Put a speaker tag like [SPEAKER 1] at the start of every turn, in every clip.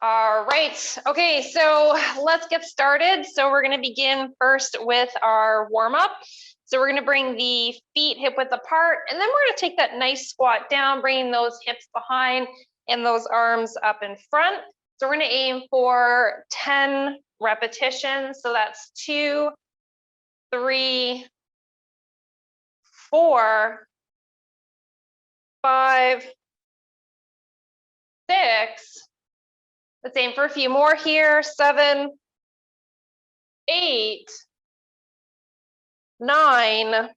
[SPEAKER 1] All right. Okay, so let's get started. So we're going to begin first with our warm up. So we're going to bring the feet hip width apart, and then we're going to take that nice squat down, bringing those hips behind and those arms up in front. So we're going to aim for 10 repetitions. So that's 2, 3, 4, 5, 6. Let's aim for a few more here. 7, 8, 9,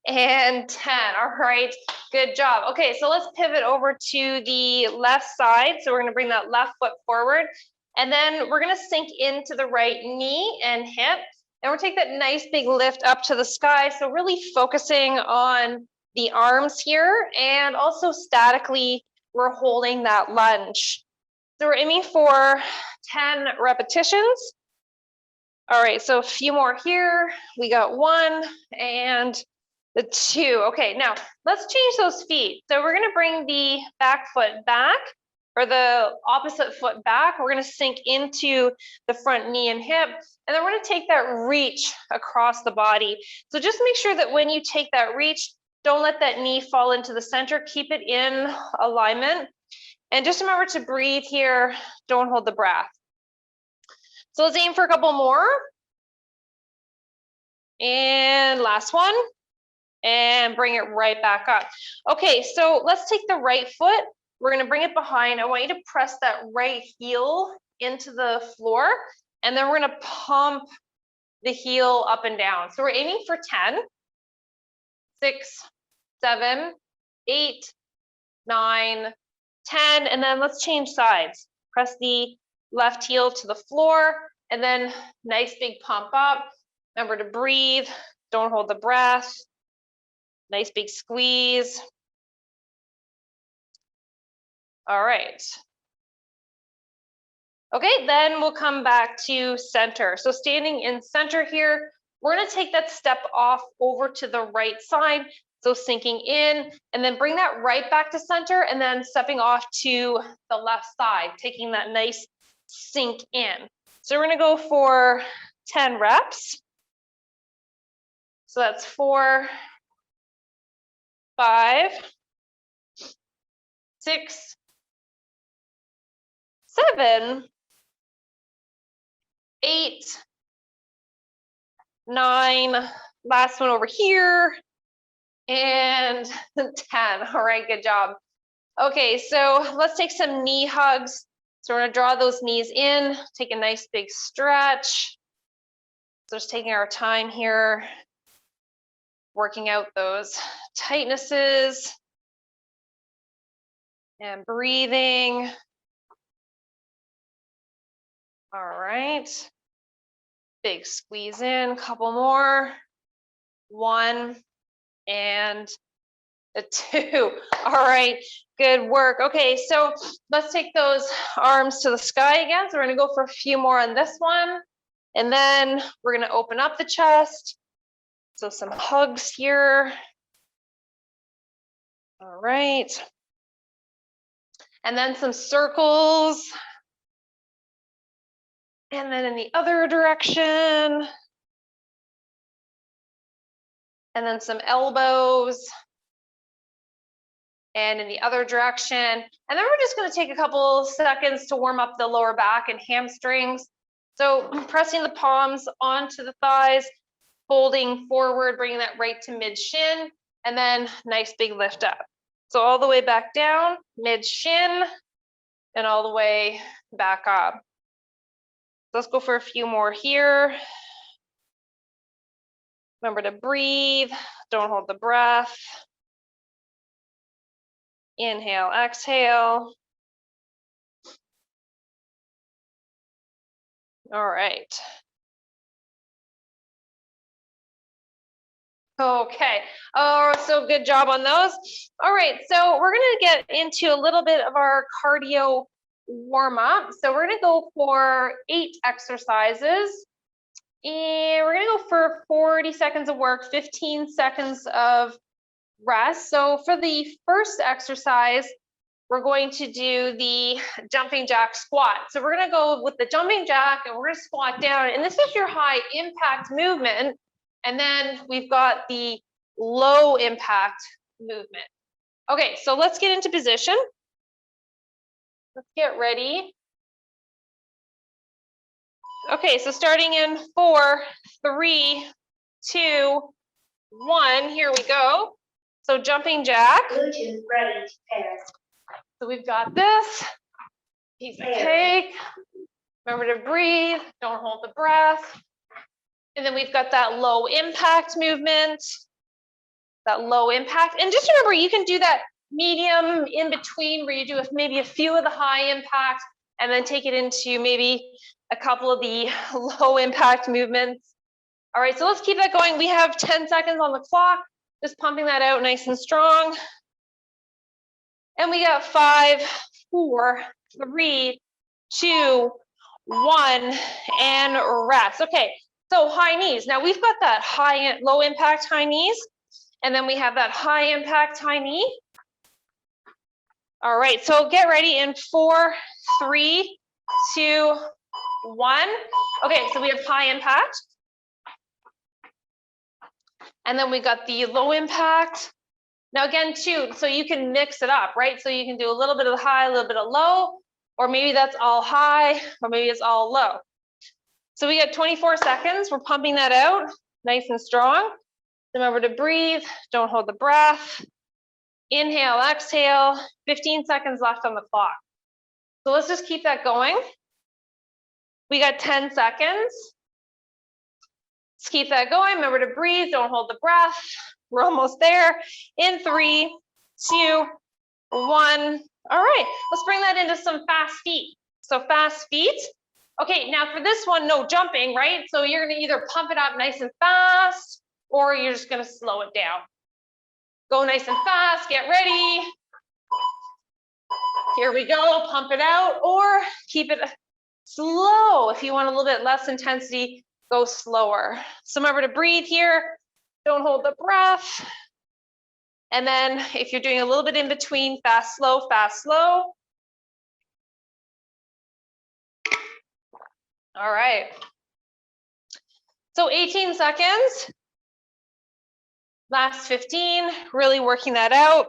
[SPEAKER 1] and 10. All right, good job. Okay, so let's pivot over to the left side. So we're going to bring that left foot forward, and then we're going to sink into the right knee and hip, and we'll take that nice big lift up to the sky. So really focusing on the arms here, and also statically we're holding that lunge. So we're aiming for 10 repetitions. All right, so a few more here. We got 1 and the 2. Okay, now let's change those feet. So we're gonna bring the back foot back, or the opposite foot back. We're gonna sink into the front knee and hip, and then we're gonna take that reach across the body. So just make sure that when you take that reach, don't let that knee fall into the center. Keep it in alignment. And just remember to breathe here. Don't hold the breath. So let's aim for a couple more. And last one. And bring it right back up. Okay, so let's take the right foot. We're going to bring it behind. I want you to press that right heel into the floor. And then we're going to pump the heel up and down. So we're aiming for 10, 6, 7, 8, 9, 10, and then let's change sides. Press the left heel to the floor, and then nice big pump up. Remember to breathe, don't hold the breath. Nice big squeeze. All right. Okay, then we'll come back to center. So standing in center here, we're gonna take that step off over to the right side. So sinking in, and then bring that right back to center, and then stepping off to the left side, taking that nice sink in. So we're gonna go for 10 reps. So that's 4, 5, 6, 7, 8, 9, last one over here, and 10. All right, good job. Okay, so let's take some knee hugs. So we're gonna draw those knees in, take a nice big stretch. So just taking our time here, working out those tightnesses and breathing. All right, big squeeze in, a couple more. 1 and a 2. All right, good work. Okay, so let's take those arms to the sky again. So we're gonna go for a few more on this one. And then we're gonna open up the chest. So some hugs here. All right. And then some circles. And then in the other direction. And then some elbows. And in the other direction. And then we're just going to take a couple seconds to warm up the lower back and hamstrings. So pressing the palms onto the thighs, folding forward, bringing that right to mid shin, and then nice big lift up. So all the way back down, mid shin, and all the way back up. So let's go for a few more here. Remember to breathe, don't hold the breath. Inhale, exhale. All right. Okay. Oh, so good job on those. All right, so we're gonna get into a little bit of our cardio warm up. So we're gonna go for 8 exercises. And we're gonna go for 40 seconds of work, 15 seconds of rest. So for the first exercise, we're going to do the jumping jack squat. So we're going to go with the jumping jack and we're going to squat down. And this is your high impact movement. And then we've got the low impact movement. Okay, so let's get into position. Let's get ready. Okay, so starting in 4, 3, 2, 1, here we go. So jumping jack.
[SPEAKER 2] Bluetooth ready to pair.
[SPEAKER 1] So we've got this piece of cake. Remember to breathe, don't hold the breath. And then we've got that low impact movement, that low impact. And just remember, you can do that medium in between where you do maybe a few of the high impact and then take it into maybe a couple of the low impact movements. All right, so let's keep that going. We have 10 seconds on the clock, just pumping that out nice and strong. And we got 5, 4, 3, 2, 1, and rest. Okay, so high knees. Now we've got that low impact high knees, and then we have that high impact high knee. All right, so get ready in 4, 3, 2, 1. Okay, so we have high impact. And then we got the low impact. Now again, too, so you can mix it up, right? So you can do a little bit of high, a little bit of low, or maybe that's all high, or maybe it's all low. So we got 24 seconds. We're pumping that out nice and strong. Remember to breathe, don't hold the breath. Inhale, exhale, 15 seconds left on the clock. So let's just keep that going. We got 10 seconds. Let's keep that going. Remember to breathe, don't hold the breath. We're almost there. In 3, 2, 1. All right, let's bring that into some fast feet. So fast feet. Okay, now for this one, no jumping, right? So you're gonna either pump it up nice and fast, or you're just gonna slow it down. Go nice and fast, get ready. Here we go, pump it out, or keep it slow. If you want a little bit less intensity, go slower. So remember to breathe here. Don't hold the breath. And then if you're doing a little bit in between, fast, slow, fast, slow. All right. So 18 seconds. Last 15, really working that out.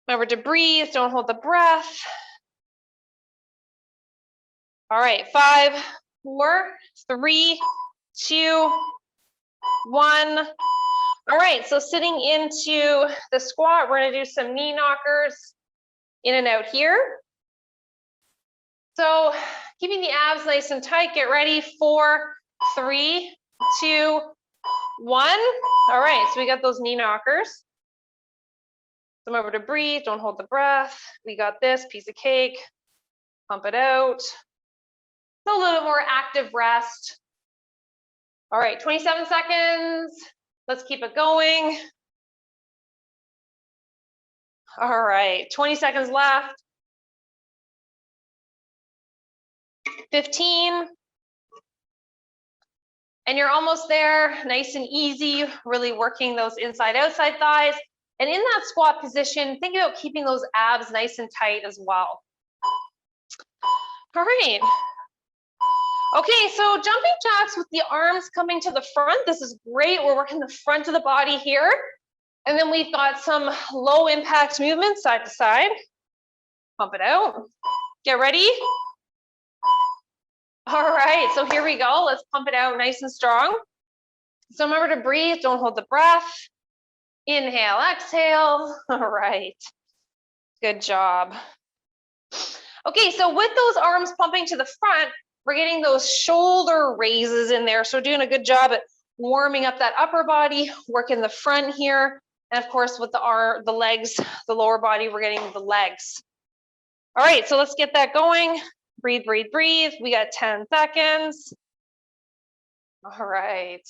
[SPEAKER 1] Remember to breathe, don't hold the breath. All right, 5, 4, 3, 2, 1. All right, so sitting into the squat, we're gonna do some knee knockers in and out here. So keeping the abs nice and tight, get ready, 4, 3, 2, 1. All right, so we got those knee knockers. So remember to breathe, don't hold the breath. We got this piece of cake, pump it out. So a little bit more active rest. All right, 27 seconds. Let's keep it going. All right, 20 seconds left. 15. And you're almost there, nice and easy, really working those inside-outside thighs. And in that squat position, think about keeping those abs nice and tight as well. All right. Okay, so jumping jacks with the arms coming to the front. This is great. We're working the front of the body here. And then we've got some low impact movement side to side. Pump it out. Get ready. All right, so here we go. Let's pump it out nice and strong. So remember to breathe, don't hold the breath. Inhale, exhale. All right, good job. Okay, so with those arms pumping to the front, we're getting those shoulder raises in there. So we're doing a good job at warming up that upper body, working the front here. And of course, with the legs, the lower body, we're getting the legs. All right, so let's get that going. Breathe, breathe, breathe. We got 10 seconds. All right.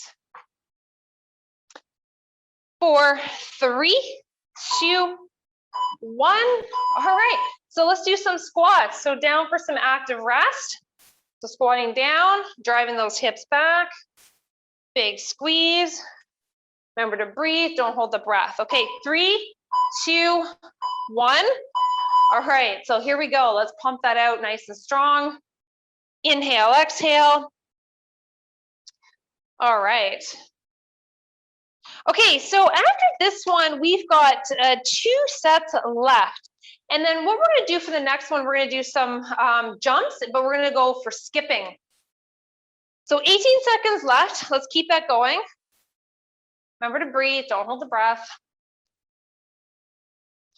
[SPEAKER 1] 4, 3, 2, 1. All right, so let's do some squats. So down for some active rest. So squatting down, driving those hips back. Big squeeze. Remember to breathe, don't hold the breath. Okay, 3, 2, 1. All right, so here we go. Let's pump that out nice and strong. Inhale, exhale. All right. Okay, so after this one, we've got 2 sets left. And then what we're going to do for the next one, we're going to do some jumps, but we're going to go for skipping. So 18 seconds left. Let's keep that going. Remember to breathe. Don't hold the breath.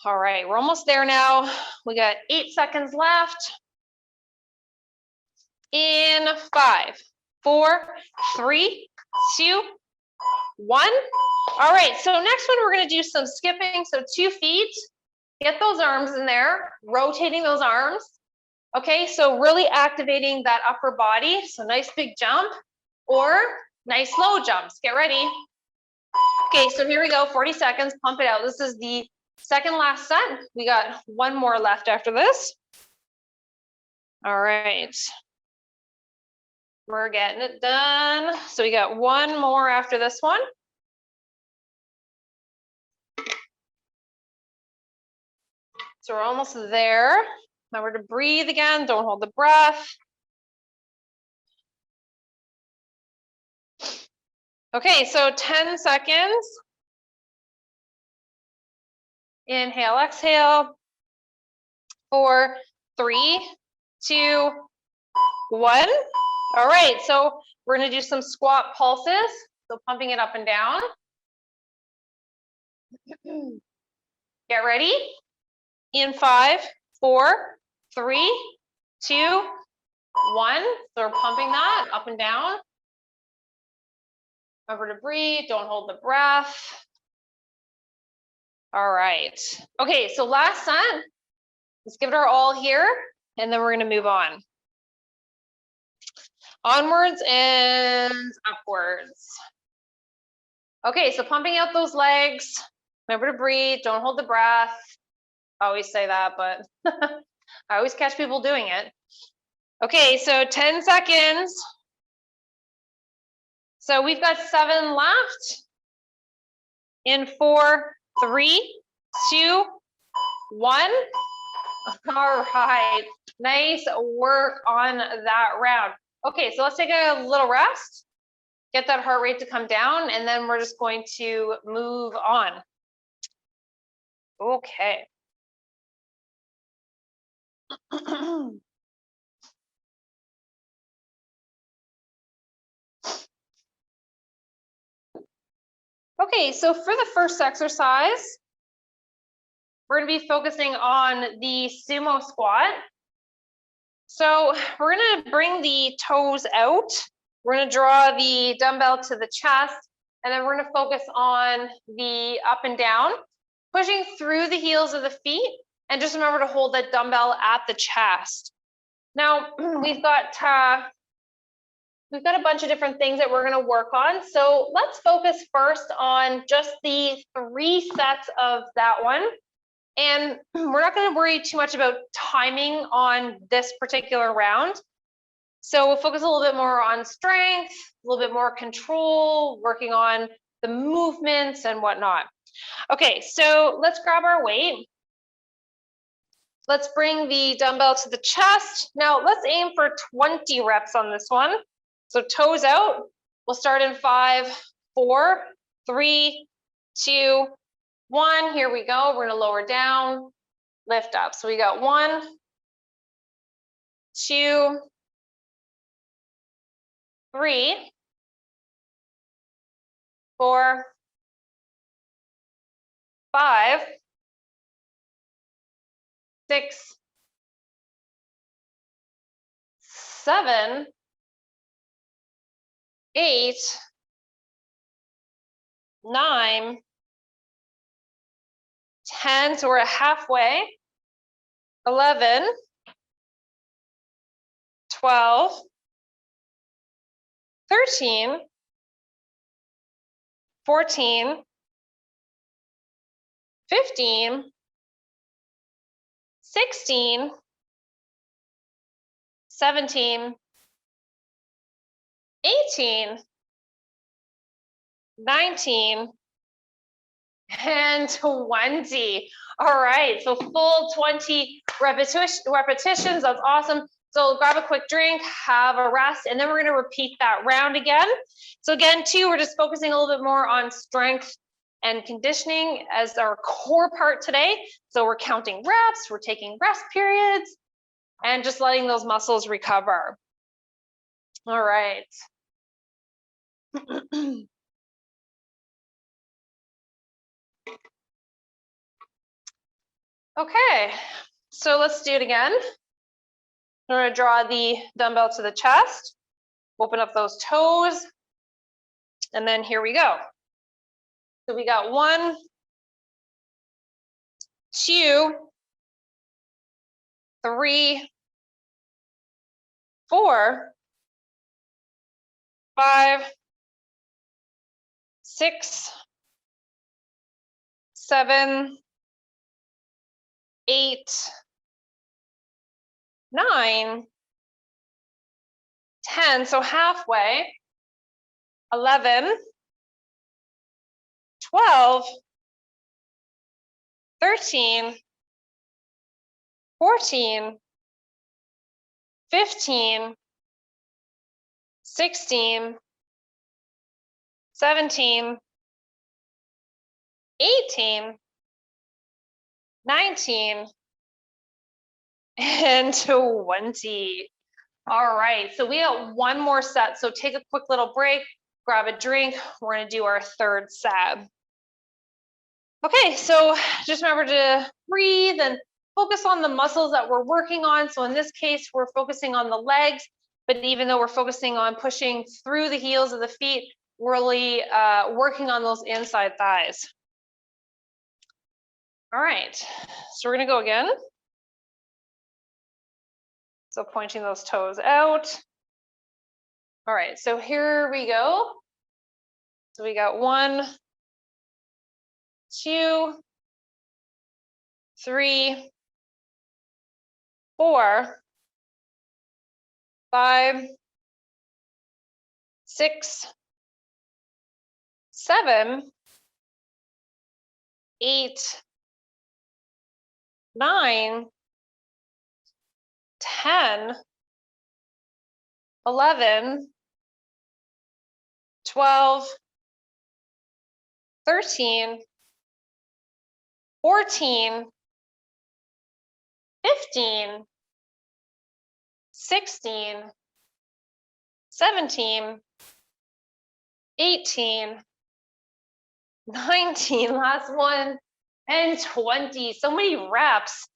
[SPEAKER 1] All right, we're almost there now. We got 8 seconds left. In 5, 4, 3, 2, 1. All right, so next one, we're going to do some skipping. So 2 feet. Get those arms in there, rotating those arms. Okay, so really activating that upper body. So nice big jump or nice low jumps. Get ready. Okay, so here we go, 40 seconds, pump it out. This is the second last set. We got 1 more left after this. All right. We're getting it done. So we got 1 more after this one. So we're almost there. Remember to breathe again, don't hold the breath. Okay, so 10 seconds. Inhale, exhale. 4, 3, 2, 1. All right, so we're going to do some squat pulses. So pumping it up and down. Get ready. In 5, 4, 3, 2, 1. So we're pumping that up and down. Remember to breathe, don't hold the breath. All right. Okay, so last set. Let's give it our all here, and then we're going to move on. Onwards and upwards. Okay, so pumping out those legs. Remember to breathe, don't hold the breath. I always say that, but I always catch people doing it. Okay, so 10 seconds. So we've got 7 left. In 4, 3, 2, 1. All right, nice work on that round. Okay, so let's take a little rest, get that heart rate to come down, and then we're just going to move on. Okay. Okay, so for the first exercise, we're going to be focusing on the sumo squat. So we're going to bring the toes out. We're going to draw the dumbbell to the chest, and then we're going to focus on the up and down, pushing through the heels of the feet, and just remember to hold that dumbbell at the chest. Now, we've got a bunch of different things that we're going to work on. So let's focus first on just the 3 sets of that one. And we're not going to worry too much about timing on this particular round. So we'll focus a little bit more on strength, a little bit more control, working on the movements and whatnot. Okay, so let's grab our weight. Let's bring the dumbbell to the chest. Now let's aim for 20 reps on this one. So toes out. We'll start in 5, 4, 3, 2, 1. Here we go. We're going to lower down, lift up. So we got 1, 2, 3, 4, 5, 6, 7, 8, 9, 10. So we're at halfway. 11, 12, 13, 14, 15, 16, 17, 18, 19, and 20. All right, so full 20 repetitions. That's awesome. So grab a quick drink, have a rest, and then we're going to repeat that round again. So again, we're just focusing a little bit more on strength and conditioning as our core part today. So we're counting reps, we're taking rest periods, and just letting those muscles recover. All right. Okay, so let's do it again. I'm going to draw the dumbbell to the chest, open up those toes, and then here we go. So we got 1, 2, 3, 4, 5, 6, 7, 8, 9, 10, so halfway, 11, 12, 13, 14, 15, 16, 17, 18, 19, and 20. All right, so we got one more set. So take a quick little break, grab a drink. We're gonna do our third set. Okay, so just remember to breathe and focus on the muscles that we're working on. So in this case, we're focusing on the legs, but even though we're focusing on pushing through the heels of the feet, we're really working on those inside thighs. All right, so we're gonna go again. So pointing those toes out. All right, so here we go. So we got 1, 2, 3, 4, 5, 6, 7, 8, 9, 10, 11, 12, 13, 14, 15, 16, 17, 18, 19, last one, and 20. So many reps.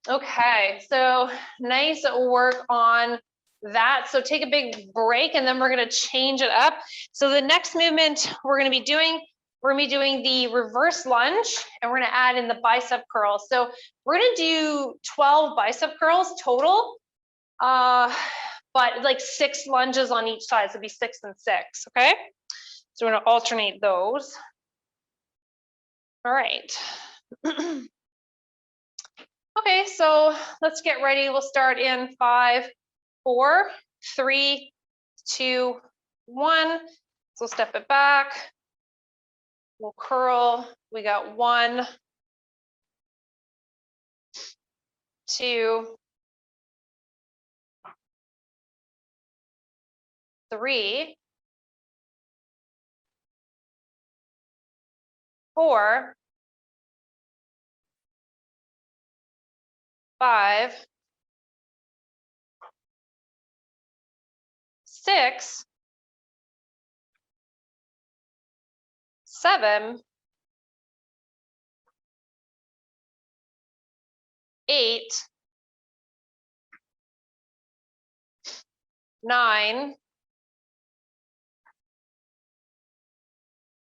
[SPEAKER 1] Okay, so nice work on that. So take a big break and then we're going to change it up. So the next movement we're going to be doing, the reverse lunge, and we're going to add in the bicep curls. So we're going to do 12 bicep curls total, but like 6 lunges on each side. So it'll be 6 and 6. Okay, so we're going to alternate those. All right. Okay, so let's get ready. We'll start in 5, 4, 3, 2, 1. So step it back. We'll curl. We got 1, 2, 3, 4, 5, 6, 7, 8, 9,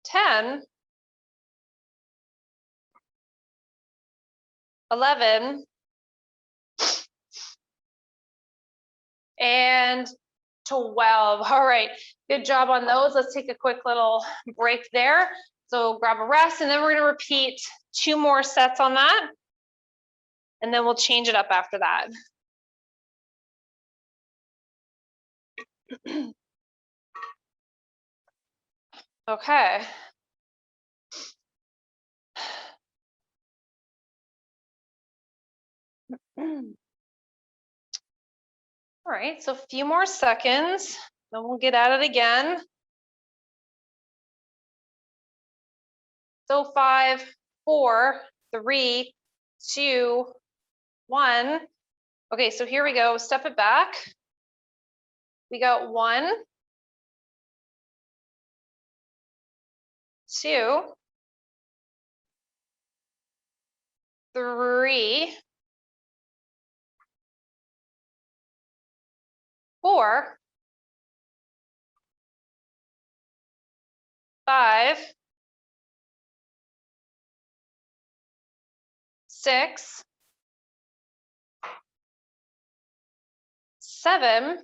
[SPEAKER 1] 10, 11, and 12. All right, good job on those. Let's take a quick little break there. So grab a rest, and then we're going to repeat 2 more sets on that, and then we'll change it up after that. Okay. All right, so a few more seconds, then we'll get at it again. So 5, 4, 3, 2, 1. Okay, so here we go. Step it back. We got 1, 2, 3, 4, 5, 6, 7,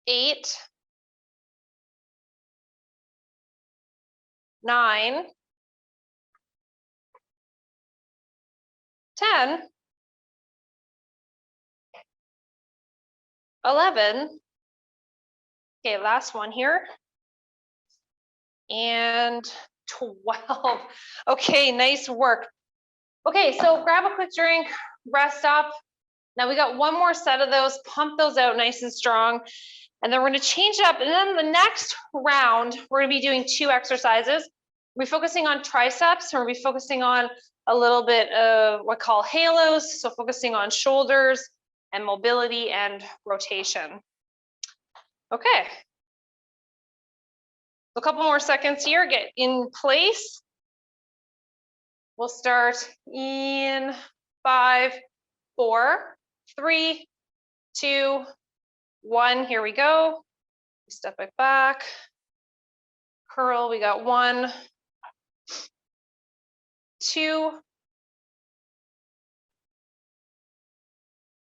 [SPEAKER 1] 8, 9, 10, 11. Okay, last one here. And 12. Okay, nice work. Okay, so grab a quick drink, rest up. Now we got one more set of those, pump those out nice and strong. And then we're gonna change it up. And then the next round, we're gonna be doing 2 exercises. We're focusing on triceps, and we're gonna be focusing on a little bit of what we call halos. So focusing on shoulders and mobility and rotation. Okay. A couple more seconds here, get in place. We'll start in 5, 4, 3, 2, 1. Here we go. Step it back. Curl, we got 1, 2,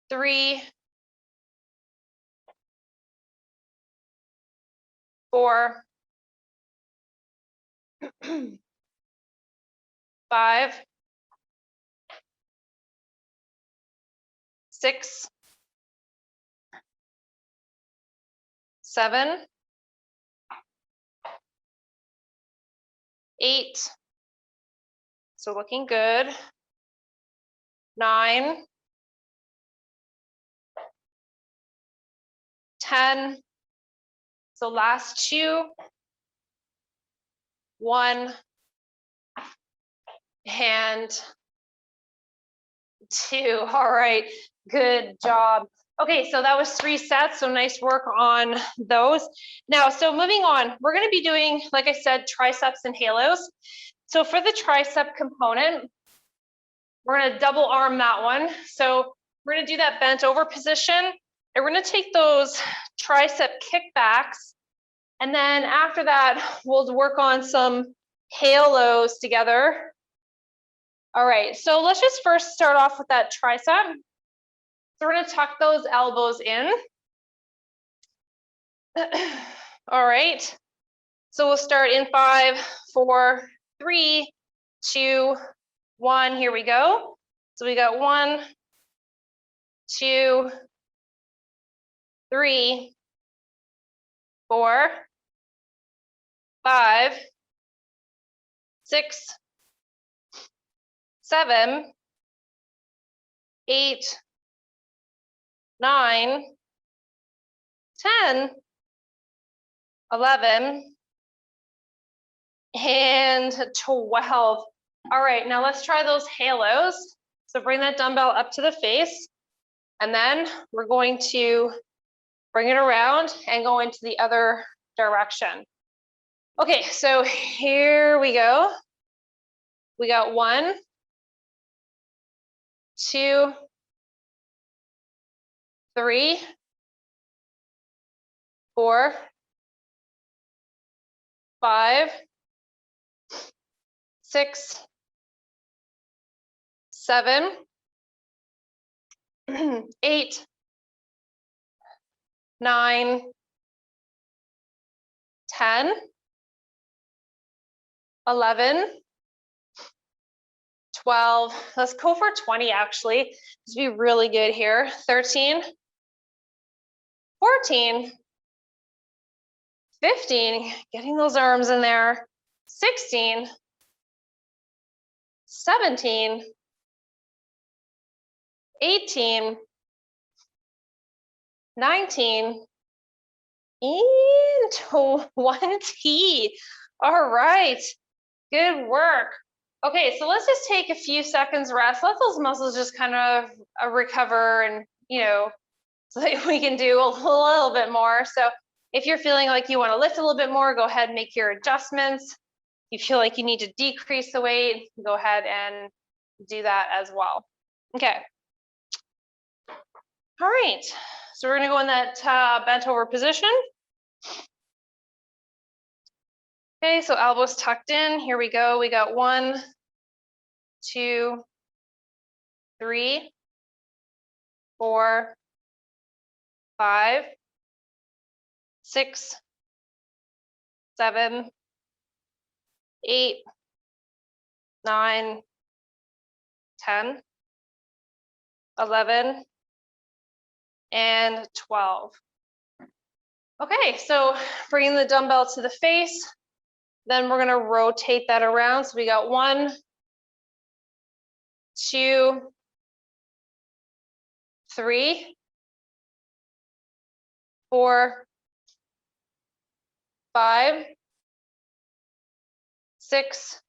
[SPEAKER 1] 3, 4, 5, 6, 7, 8. So looking good. 9, 10. So last 2, 1, and 2. All right, good job. Okay, so that was 3 sets, so nice work on those. Now, so moving on, we're gonna be doing, like I said, triceps and halos. So for the tricep component, we're gonna double arm that one. So we're gonna do that bent over position, and we're gonna take those tricep kickbacks, and then after that, we'll work on some halos together. All right, so let's just first start off with that tricep. So we're gonna tuck those elbows in. All right, so we'll start in 5, 4, 3, 2, 1. Here we go. So we got 1, 2, 3, 4, 5, 6, 7, 8, 9, 10, 11, and 12. All right, now let's try those halos. So bring that dumbbell up to the face, and then we're going to bring it around and go into the other direction. Okay, so here we go. We got 1, 2, 3, 4, 5, 6, 7, 8, 9, 10, 11, 12. Let's go for 20 actually. This would be really good here. 13, 14, 15, getting those arms in there. 16, 17, 18, 19, and 20. All right, good work. Okay, so let's just take a few seconds rest. Let those muscles just kind of recover and, so that we can do a little bit more. So if you're feeling like you want to lift a little bit more, go ahead and make your adjustments. If you feel like you need to decrease the weight, go ahead and do that as well. Okay. All right, so we're gonna go in that bent over position. Okay, so elbows tucked in. Here we go. We got 1, 2, 3, 4, 5, 6, 7, 8, 9, 10, 11, and 12. Okay, so bringing the dumbbell to the face, then we're gonna rotate that around. So we got 1, 2, 3, 4, 5, 6,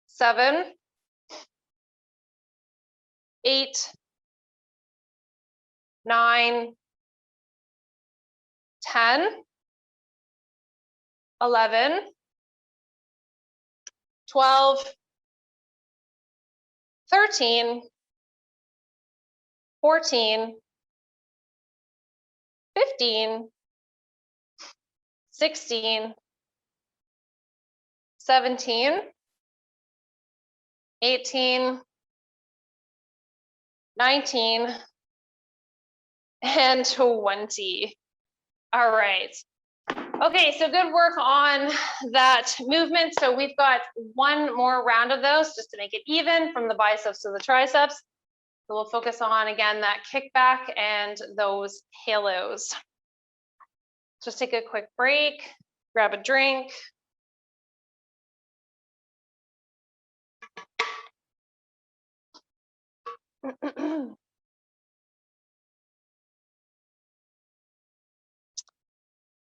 [SPEAKER 1] 7, 8, 9, 10, 11, 12, 13, 14, 15, 16, 17, 18, 19, and 20. All right. Okay, so good work on that movement. So we've got one more round of those just to make it even from the biceps to the triceps. So we'll focus on, again, that kickback and those halos. Just take a quick break, grab a drink.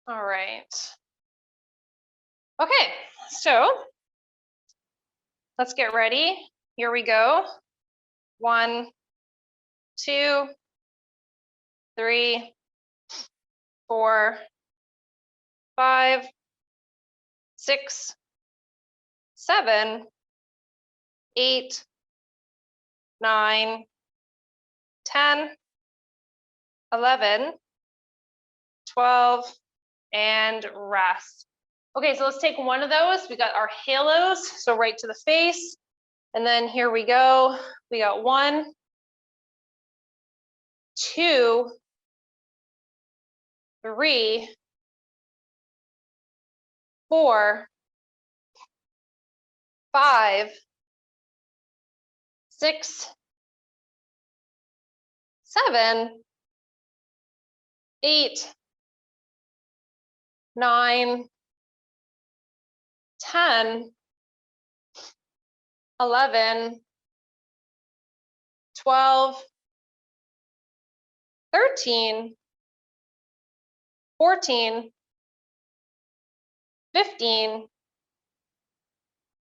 [SPEAKER 1] All right. Okay, so let's get ready. Here we go. 1, 2, 3, 4, 5, 6, 7, 8, 9, 10, 11, 12, and rest. Okay, so let's take one of those. We got our halos, so right to the face. And then here we go. We got 1, 2, 3, 4, 5, 6, 7, 8, 9, 10, 11, 12, 13, 14, 15,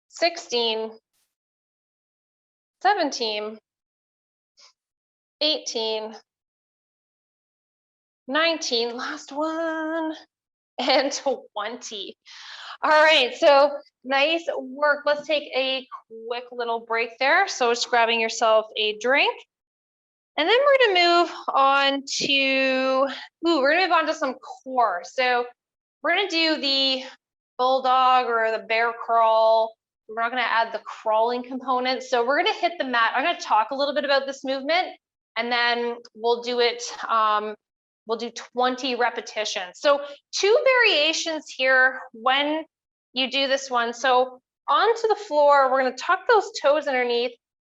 [SPEAKER 1] 16, 17, 18, 19, last one, and 20. All right, so nice work. Let's take a quick little break there. So just grabbing yourself a drink. And then we're gonna move on to, we're gonna move on to some core. So we're gonna do the bulldog or the bear crawl. We're not gonna add the crawling component. So we're gonna hit the mat. I'm gonna talk a little bit about this movement and then we'll do it, we'll do 20 repetitions. So 2 variations here when you do this one. So onto the floor, we're gonna tuck those toes underneath.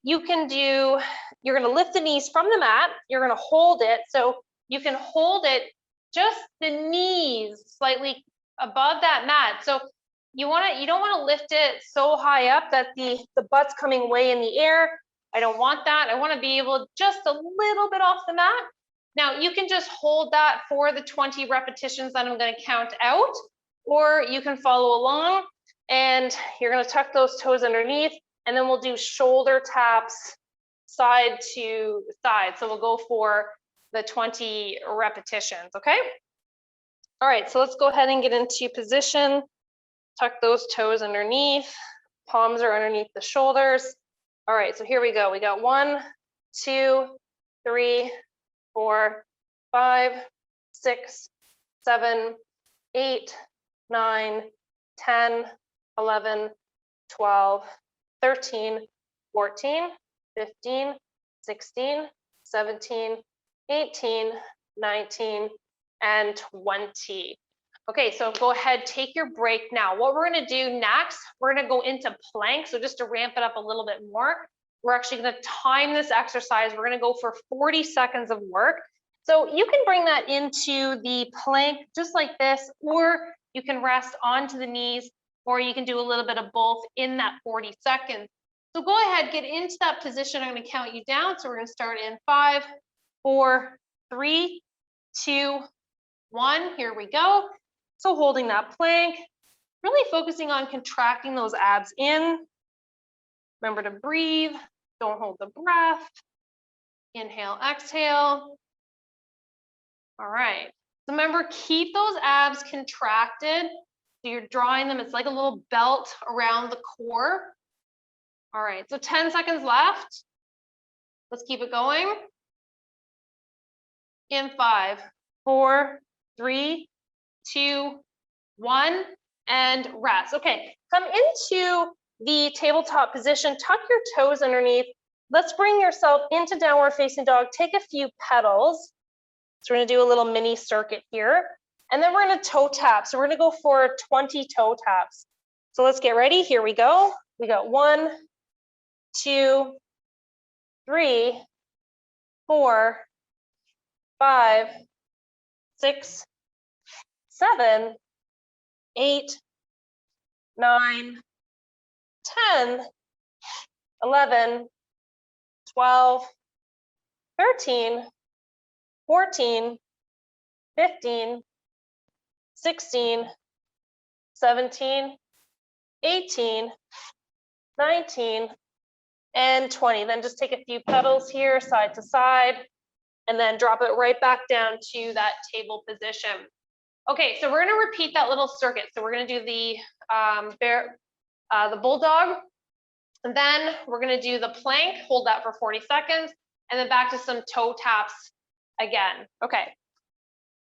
[SPEAKER 1] You can do, you're gonna lift the knees from the mat, you're gonna hold it. So you can hold it just the knees slightly above that mat. So you don't want to lift it so high up that the butt's coming way in the air. I don't want that. I want to be able just a little bit off the mat. Now you can just hold that for the 20 repetitions that I'm going to count out, or you can follow along and you're going to tuck those toes underneath, and then we'll do shoulder taps side to side. So we'll go for the 20 repetitions, okay? All right, so let's go ahead and get into position. Tuck those toes underneath, palms are underneath the shoulders. All right, so here we go. We got 1, 2, 3, 4, 5, 6, 7, 8, 9, 10, 11, 12, 13, 14, 15, 16, 17, 18, 19, and 20. Okay, so go ahead, take your break now. What we're gonna do next, we're gonna go into plank. So just to ramp it up a little bit more, we're actually gonna time this exercise. We're gonna go for 40 seconds of work. So you can bring that into the plank just like this, or you can rest onto the knees, or you can do a little bit of both in that 40 seconds. So go ahead, get into that position. I'm gonna count you down. So we're gonna start in 5, 4, 3, 2, 1, here we go. So holding that plank, really focusing on contracting those abs in. Remember to breathe, don't hold the breath. Inhale, exhale. All right, so remember, keep those abs contracted. So you're drawing them, it's like a little belt around the core. All right, so 10 seconds left. Let's keep it going. In 5, 4, 3, 2, 1, and rest. Okay, come into the tabletop position, tuck your toes underneath. Let's bring yourself into downward facing dog. Take a few pedals. So we're gonna do a little mini circuit here. And then we're gonna toe tap. So we're gonna go for 20 toe taps. So let's get ready, here we go. We got 1, 2, 3, 4, 5, 6, 7, 8, 9, 10, 11, 12, 13, 14, 15, 16, 17, 18, 19, and 20. Then just take a few pedals here, side to side, and then drop it right back down to that table position. Okay, so we're gonna repeat that little circuit. So we're gonna do the bulldog, and then we're gonna do the plank, hold that for 40 seconds, and then back to some toe taps again. Okay,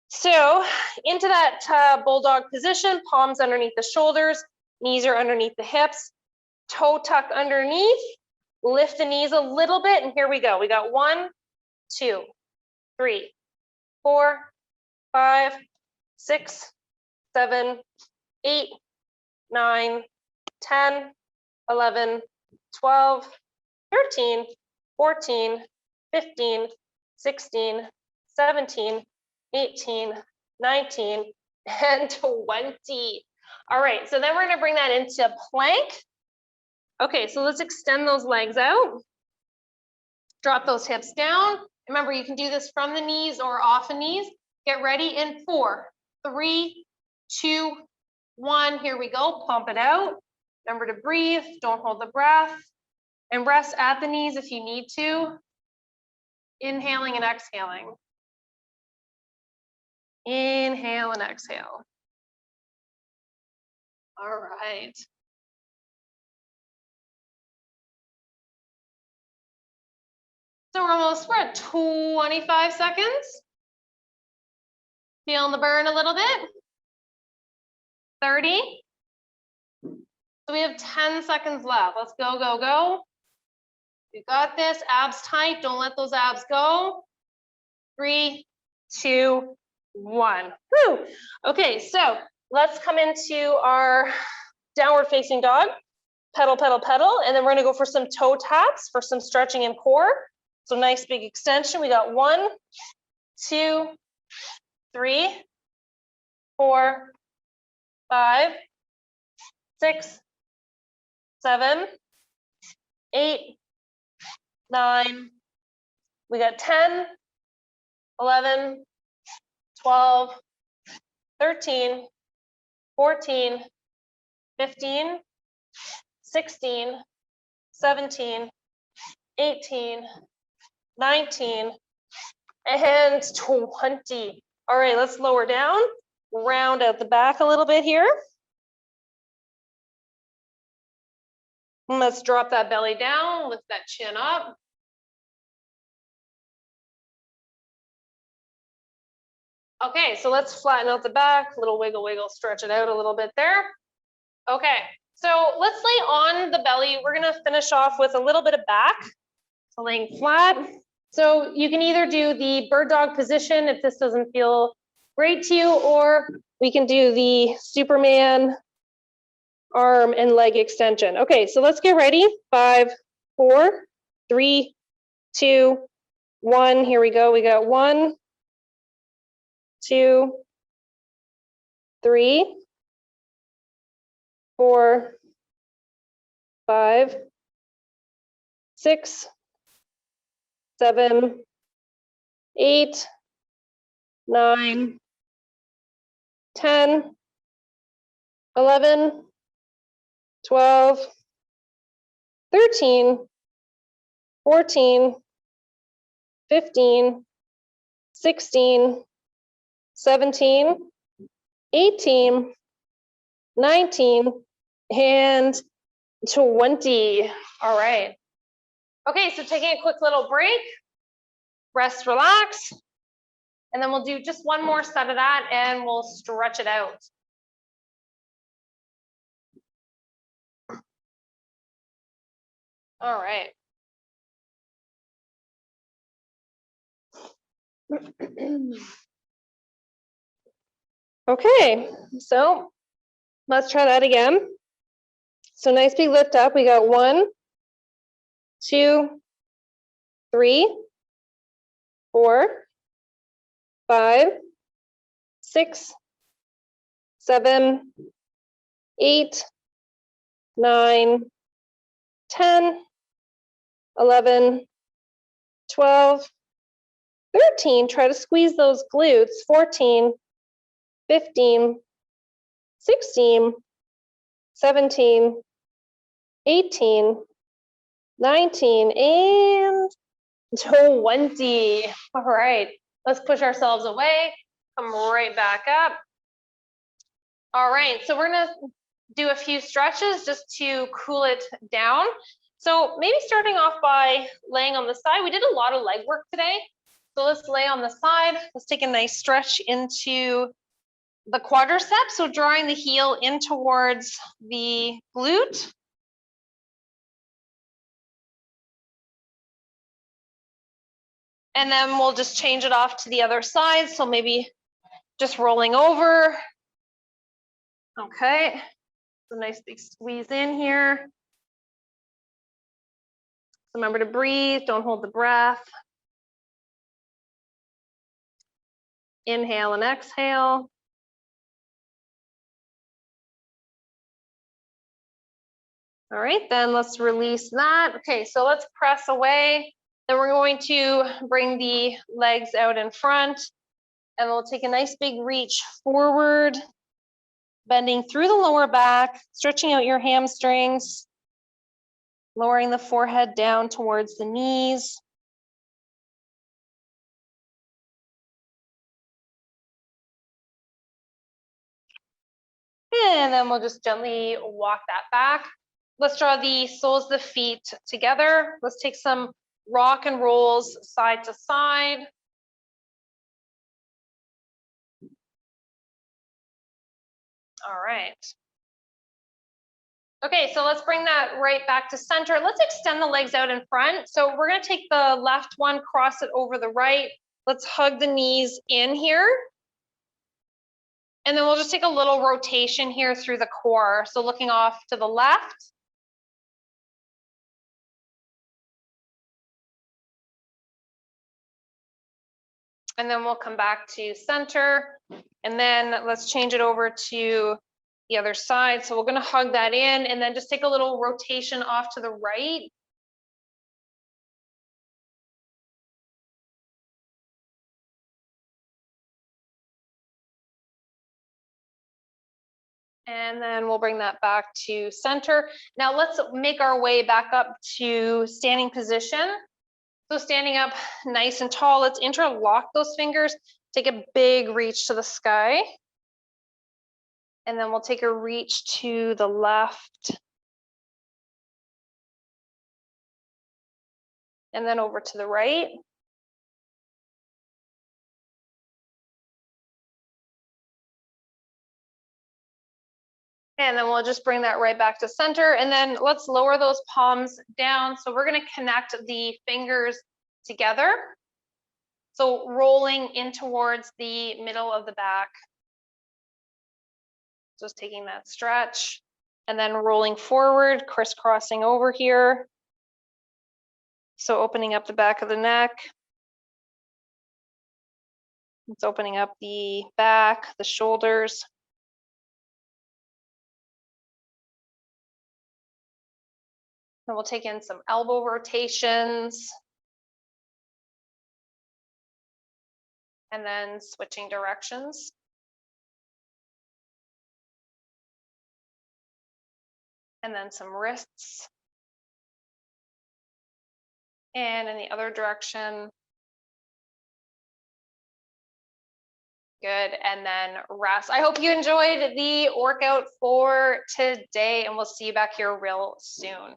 [SPEAKER 1] so into that bulldog position, palms underneath the shoulders, knees are underneath the hips, toe tuck underneath, lift the knees a little bit, and here we go. We got 1, 2, 3, 4, 5, 6, 7, 8, 9, 10, 11, 12, 13, 14, 15, 16, 17, 18, 19, and 20. All right, so then we're gonna bring that into plank. Okay, so let's extend those legs out. Drop those hips down. Remember, you can do this from the knees or off the knees. Get ready in 4, 3, 2, 1. Here we go, pump it out. Remember to breathe, don't hold the breath, and rest at the knees if you need to. Inhaling and exhaling. Inhale and exhale. All right. So we're at 25 seconds. Feeling the burn a little bit. 30. So we have 10 seconds left. Let's go, go, go. You got this, abs tight, don't let those abs go. 3, 2, 1. Woo! Okay, so let's come into our downward facing dog. Pedal, pedal, pedal, and then we're gonna go for some toe taps for some stretching and core. So nice big extension. We got 1, 2, 3, 4, 5, 6, 7, 8, 9. We got 10, 11, 12, 13, 14, 15, 16, 17, 18, 19, and 20. All right, let's lower down, round out the back a little bit here. And let's drop that belly down, lift that chin up. Okay, so let's flatten out the back, little wiggle, wiggle, stretch it out a little bit there. Okay, so let's lay on the belly. We're gonna finish off with a little bit of back. So laying flat. So you can either do the bird dog position if this doesn't feel great to you, or we can do the Superman arm and leg extension. Okay, so let's get ready. 5, 4, 3, 2, 1. Here we go. We got 1, 2, 3, 4, 5, 6, 7, 8, 9, 10, 11, 12, 13, 14, 15, 16, 17, 18, 19, and 20. All right. Okay, so taking a quick little break, rest, relax, and then we'll do just one more set of that and we'll stretch it out. All right. Okay, so let's try that again. So nice big lift up. We got 1, 2, 3, 4, 5, 6, 7, 8, 9, 10, 11, 12, 13. Try to squeeze those glutes. 14, 15, 16, 17, 18, 19, and 20. All right, let's push ourselves away, come right back up. All right, so we're gonna do a few stretches just to cool it down. So maybe starting off by laying on the side. We did a lot of leg work today. So let's lay on the side. Let's take a nice stretch into the quadricep. So drawing the heel in towards the glute. And then we'll just change it off to the other side. So maybe just rolling over. Okay, so nice big squeeze in here. Remember to breathe, don't hold the breath. Inhale and exhale. All right, then let's release that. Okay, so let's press away. Then we're going to bring the legs out in front and we'll take a nice big reach forward, bending through the lower back, stretching out your hamstrings, lowering the forehead down towards the knees. And then we'll just gently walk that back. Let's draw the soles of the feet together. Let's take some rock and rolls side to side. All right. Okay, so let's bring that right back to center. Let's extend the legs out in front. So we're gonna take the left one, cross it over the right. Let's hug the knees in here. And then we'll just take a little rotation here through the core. So looking off to the left. And then we'll come back to center. And then let's change it over to the other side. So we're going to hug that in and then just take a little rotation off to the right. And then we'll bring that back to center. Now let's make our way back up to standing position. So standing up nice and tall, let's interlock those fingers, take a big reach to the sky. And then we'll take a reach to the left. And then over to the right. And then we'll just bring that right back to center. And then let's lower those palms down. So we're going to connect the fingers together. So rolling in towards the middle of the back. Just taking that stretch and then rolling forward, crisscrossing over here. So opening up the back of the neck. It's opening up the back, the shoulders. And we'll take in some elbow rotations. And then switching directions. And then some wrists. And in the other direction. Good, and then rest. I hope you enjoyed the workout for today, and we'll see you back here real soon.